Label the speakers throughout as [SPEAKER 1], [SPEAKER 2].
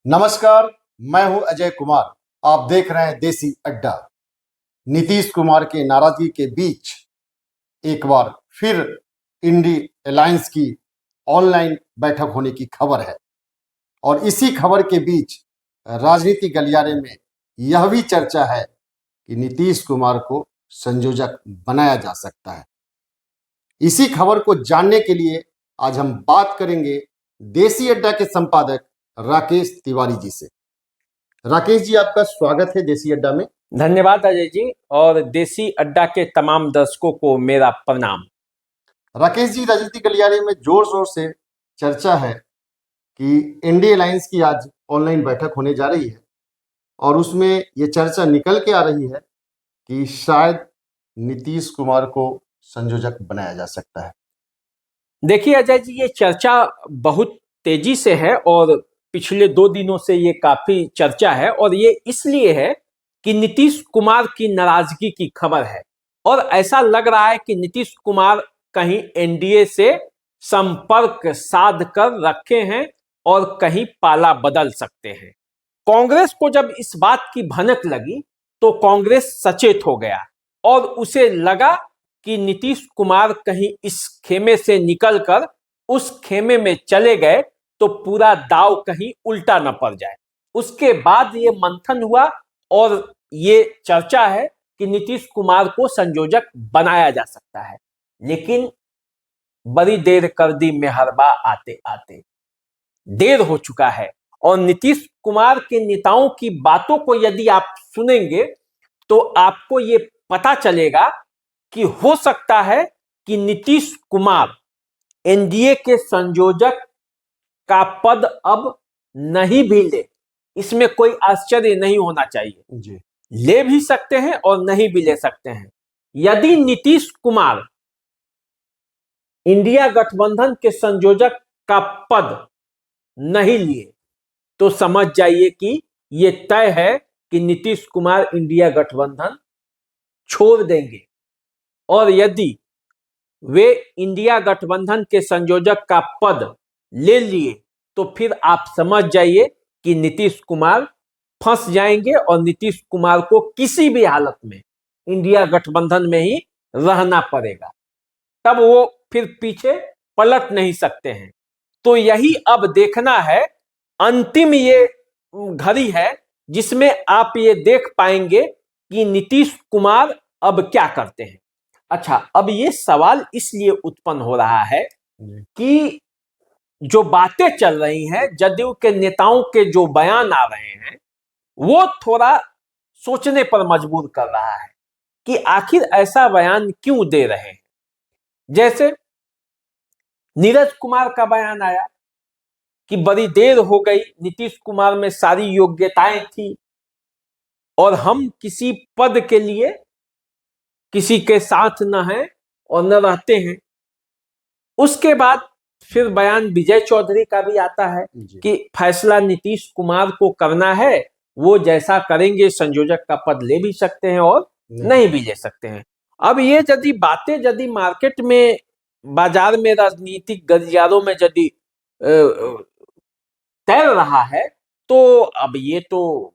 [SPEAKER 1] नमस्कार, मैं हूं अजय कुमार। आप देख रहे हैं देसी अड्डा। नीतीश कुमार के नाराजगी के बीच एक बार फिर इंडी अलायंस की ऑनलाइन बैठक होने की खबर है और इसी खबर के बीच राजनीति गलियारे में यह भी चर्चा है कि नीतीश कुमार को संयोजक बनाया जा सकता है। इसी खबर को जानने के लिए आज हम बात करेंगे देसी अड्डा के संपादक राकेश तिवारी जी से। राकेश जी, आपका स्वागत है देसी अड्डा में।
[SPEAKER 2] धन्यवाद अजय जी, और देसी अड्डा के तमाम दर्शकों को मेरा प्रणाम।
[SPEAKER 1] राकेश जी, राजनीति गलियारे में जोर शोर से चर्चा है कि इंडी अलायंस की आज ऑनलाइन बैठक होने जा रही है और उसमें ये चर्चा निकल के आ रही है कि शायद नीतीश कुमार को संयोजक बनाया जा सकता है।
[SPEAKER 2] देखिए अजय जी, ये चर्चा बहुत तेजी से है और पिछले 2 दिनों से ये काफी चर्चा है, और ये इसलिए है कि नीतीश कुमार की नाराजगी की खबर है और ऐसा लग रहा है कि नीतीश कुमार कहीं एनडीए से संपर्क साध कर रखे हैं और कहीं पाला बदल सकते हैं। कांग्रेस को जब इस बात की भनक लगी तो कांग्रेस सचेत हो गया और उसे लगा कि नीतीश कुमार कहीं इस खेमे से निकलकर उस खेमे में चले गए तो पूरा दाव कहीं उल्टा न पड़ जाए। उसके बाद ये मंथन हुआ और ये चर्चा है कि नीतीश कुमार को संयोजक बनाया जा सकता है, लेकिन बड़ी देर कर दी मेहरबा आते आते। देर हो चुका है और नीतीश कुमार के नेताओं की बातों को यदि आप सुनेंगे तो आपको ये पता चलेगा कि हो सकता है कि नीतीश कुमार एनडीए के संयोजक का पद अब नहीं भी ले। इसमें कोई आश्चर्य नहीं होना चाहिए
[SPEAKER 1] जी।
[SPEAKER 2] ले भी सकते हैं और नहीं भी ले सकते हैं। यदि नीतीश कुमार इंडिया गठबंधन के संयोजक का पद नहीं लिए तो समझ जाइए कि यह तय है कि नीतीश कुमार इंडिया गठबंधन छोड़ देंगे, और यदि वे इंडिया गठबंधन के संयोजक का पद ले लिए तो फिर आप समझ जाइए कि नीतीश कुमार फंस जाएंगे और नीतीश कुमार को किसी भी हालत में इंडिया गठबंधन में ही रहना पड़ेगा। तब वो फिर पीछे पलट नहीं सकते हैं। तो यही अब देखना है, अंतिम ये घड़ी है जिसमें आप ये देख पाएंगे कि नीतीश कुमार अब क्या करते हैं। अच्छा, अब ये सवाल इसलिए उत्पन्न हो रहा है कि जो बातें चल रही हैं, जदयू के नेताओं के जो बयान आ रहे हैं, वो थोड़ा सोचने पर मजबूर कर रहा है कि आखिर ऐसा बयान क्यों दे रहे हैं। जैसे नीरज कुमार का बयान आया कि बड़ी देर हो गई, नीतीश कुमार में सारी योग्यताएं थी और हम किसी पद के लिए किसी के साथ न हैं और न रहते हैं। उसके बाद फिर बयान विजय चौधरी का भी आता है कि फैसला नीतीश कुमार को करना है, वो जैसा करेंगे संयोजक का पद ले भी सकते हैं और नहीं भी ले सकते हैं। अब ये यदि बातें यदि मार्केट में, बाजार में, राजनीतिक गलियारों में यदि तैर रहा है तो अब ये तो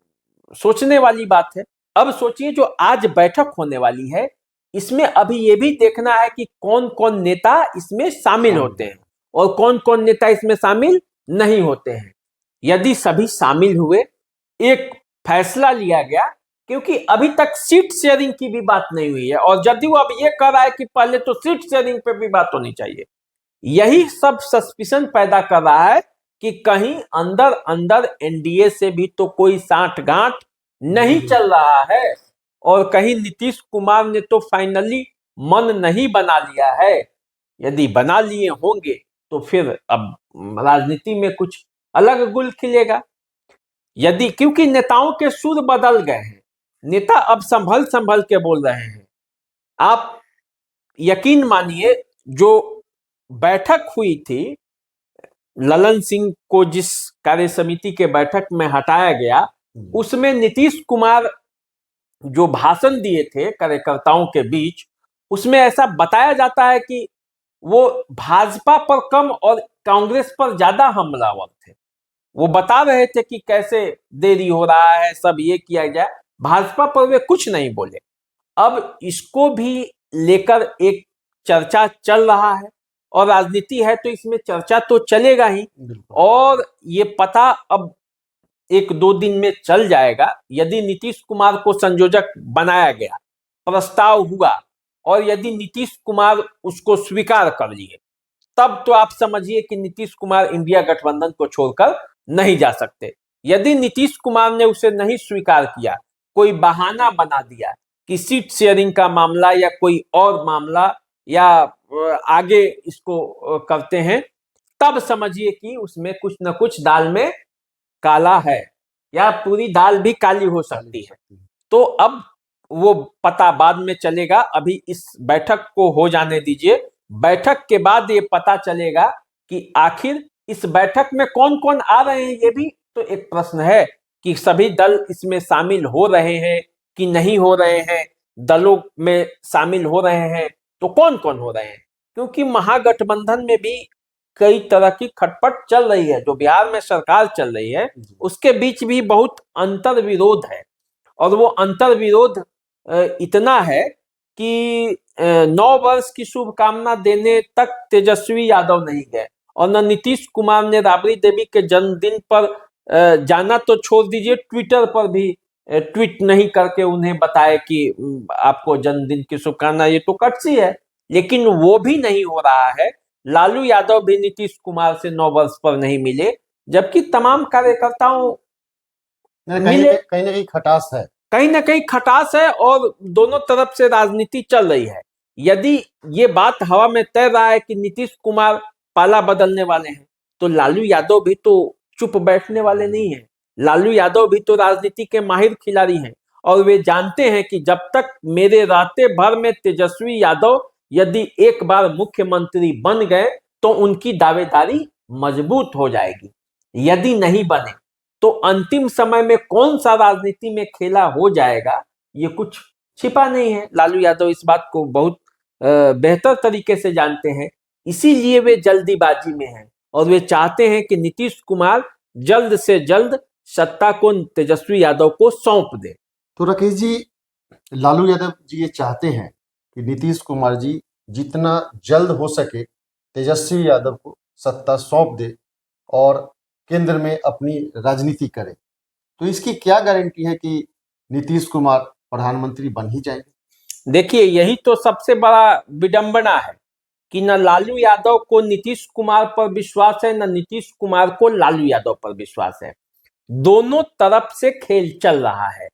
[SPEAKER 2] सोचने वाली बात है। अब सोचिए, जो आज बैठक होने वाली है इसमें अभी ये भी देखना है कि कौन कौन नेता इसमें शामिल होते हैं और कौन कौन नेता इसमें शामिल नहीं होते हैं। यदि सभी शामिल हुए, एक फैसला लिया गया, क्योंकि अभी तक सीट शेयरिंग की भी बात नहीं हुई है और जदयू अब ये कर रहा है कि पहले तो सीट शेयरिंग पे भी बात होनी चाहिए। यही सब सस्पिशन पैदा कर रहा है कि कहीं अंदर अंदर एनडीए से भी तो कोई साठगांठ नहीं चल रहा है और कहीं नीतीश कुमार ने तो फाइनली मन नहीं बना लिया है। यदि बना लिए होंगे तो फिर अब राजनीति में कुछ अलग गुल खिलेगा। यदि, क्योंकि नेताओं के सुर बदल गए हैं, नेता अब संभल संभल के बोल रहे हैं। आप यकीन मानिए, जो बैठक हुई थी, ललन सिंह को जिस कार्य समिति के बैठक में हटाया गया, उसमें नीतीश कुमार जो भाषण दिए थे कार्यकर्ताओं के बीच, उसमें ऐसा बताया जाता है कि वो भाजपा पर कम और कांग्रेस पर ज्यादा हमलावर थे। वो बता रहे थे कि कैसे देरी हो रहा है, सब ये किया जाए, भाजपा पर वे कुछ नहीं बोले। अब इसको भी लेकर एक चर्चा चल रहा है, और राजनीति है तो इसमें चर्चा तो चलेगा ही। और ये पता अब 1-2 दिन में चल जाएगा। यदि नीतीश कुमार को संयोजक बनाया गया, प्रस्ताव हुआ, और यदि नीतीश कुमार उसको स्वीकार कर लिए, तब तो आप समझिए कि नीतीश कुमार इंडिया गठबंधन को छोड़कर नहीं जा सकते। यदि नीतीश कुमार ने उसे नहीं स्वीकार किया, कोई बहाना बना दिया कि सीट शेयरिंग का मामला या कोई और मामला, या आगे इसको करते हैं, तब समझिए कि उसमें कुछ न कुछ दाल में काला है, या पूरी दाल भी काली हो सकती है। तो अब वो पता बाद में चलेगा, अभी इस बैठक को हो जाने दीजिए। बैठक के बाद ये पता चलेगा कि आखिर इस बैठक में कौन कौन आ रहे हैं। ये भी तो एक प्रश्न है कि सभी दल इसमें शामिल हो रहे हैं कि नहीं हो रहे हैं। दलों में शामिल हो रहे हैं तो कौन कौन हो रहे हैं, क्योंकि महागठबंधन में भी कई तरह की खटपट चल रही है। जो बिहार में सरकार चल रही है, उसके बीच भी बहुत अंतर विरोध है, और वो अंतर विरोध इतना है कि 9 वर्ष की शुभकामना देने तक तेजस्वी यादव नहीं गए, और न नीतीश कुमार ने राबड़ी देवी के जन्मदिन पर जाना तो छोड़ दीजिए, ट्विटर पर भी ट्वीट नहीं करके उन्हें बताए कि आपको जन्मदिन की शुभकामना। ये तो कटसी है, लेकिन वो भी नहीं हो रहा है। लालू यादव भी नीतीश कुमार से 9 वर्ष पर नहीं मिले, जबकि तमाम कार्यकर्ताओं मिले।
[SPEAKER 1] कहीं ना कहीं खटास है,
[SPEAKER 2] कहीं ना कहीं खटास है, और दोनों तरफ से राजनीति चल रही है। यदि ये बात हवा में तैर रहा है कि नीतीश कुमार पाला बदलने वाले हैं, तो लालू यादव भी तो चुप बैठने वाले नहीं हैं। लालू यादव भी तो राजनीति के माहिर खिलाड़ी हैं, और वे जानते हैं कि जब तक मेरे रास्ते भर में तेजस्वी यादव यदि एक बार मुख्यमंत्री बन गए तो उनकी दावेदारी मजबूत हो जाएगी। यदि नहीं बने तो अंतिम समय में कौन सा राजनीति में खेला हो जाएगा, ये कुछ छिपा नहीं है। लालू यादव इस बात को बहुत बेहतर तरीके से जानते हैं, इसीलिए वे जल्दीबाजी में हैं, और वे चाहते हैं कि नीतीश कुमार जल्द से जल्द सत्ता को तेजस्वी यादव को सौंप दे।
[SPEAKER 1] तो राकेश जी, लालू यादव जी ये चाहते हैं कि नीतीश कुमार जी जितना जल्द हो सके तेजस्वी यादव को सत्ता सौंप दे और केंद्र में अपनी राजनीति करे। तो इसकी क्या गारंटी है कि नीतीश कुमार प्रधानमंत्री बन ही जाएंगे?
[SPEAKER 2] देखिए, यही तो सबसे बड़ा विडंबना है कि न लालू यादव को नीतीश कुमार पर विश्वास है, न नीतीश कुमार को लालू यादव पर विश्वास है। दोनों तरफ से खेल चल रहा है।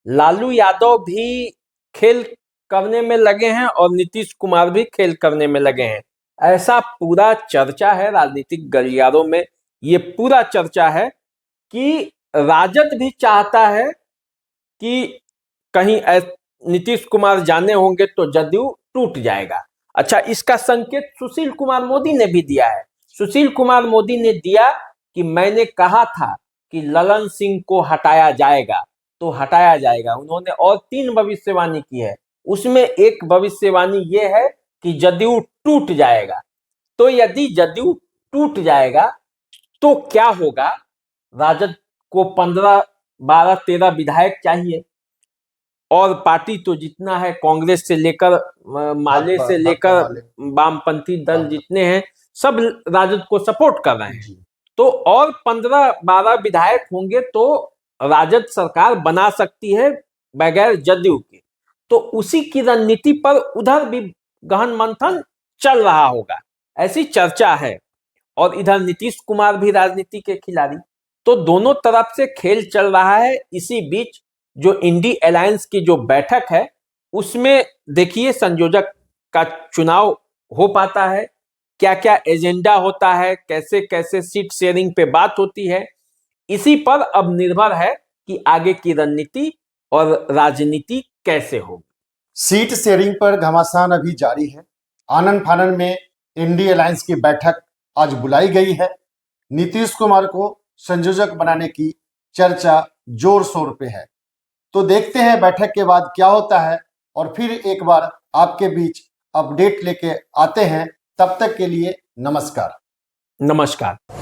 [SPEAKER 2] लालू यादव भी खेल करने में लगे हैं और नीतीश कुमार भी खेल करने में लगे हैं। ऐसा पूरा चर्चा है राजनीतिक गलियारों में, ये पूरा चर्चा है कि राजद भी चाहता है कि कहीं नीतीश कुमार जाने होंगे तो जदयू टूट जाएगा। अच्छा, इसका संकेत सुशील कुमार मोदी ने भी दिया है। सुशील कुमार मोदी ने दिया कि मैंने कहा था कि ललन सिंह को हटाया जाएगा तो हटाया जाएगा। उन्होंने और 3 भविष्यवाणी की है, उसमें एक भविष्यवाणी ये है कि जदयू टूट जाएगा। तो यदि जदयू टूट जाएगा तो क्या होगा? राजद को 15, 12, 13 विधायक चाहिए, और पार्टी तो जितना है, कांग्रेस से लेकर माले से लेकर वामपंथी दल जितने हैं, सब राजद को सपोर्ट कर रहे हैं। तो और 15-12 विधायक होंगे तो राजद सरकार बना सकती है बगैर जदयू के। तो उसी की रणनीति पर उधर भी गहन मंथन चल रहा होगा, ऐसी चर्चा है। और इधर नीतीश कुमार भी राजनीति के खिलाड़ी, तो दोनों तरफ से खेल चल रहा है। इसी बीच जो इंडी अलायंस की जो बैठक है, उसमें देखिए संयोजक का चुनाव हो पाता है, क्या क्या एजेंडा होता है, कैसे कैसे सीट शेयरिंग पे बात होती है। इसी पर अब निर्भर है कि आगे की रणनीति और राजनीति कैसे होगी।
[SPEAKER 1] सीट शेयरिंग पर घमासान अभी जारी है। आनन फानन में इंडी अलायंस की बैठक आज बुलाई गई है। नीतीश कुमार को संयोजक बनाने की चर्चा जोर शोर पे है। तो देखते हैं बैठक के बाद क्या होता है, और फिर एक बार आपके बीच अपडेट लेके आते हैं। तब तक के लिए नमस्कार।
[SPEAKER 2] नमस्कार।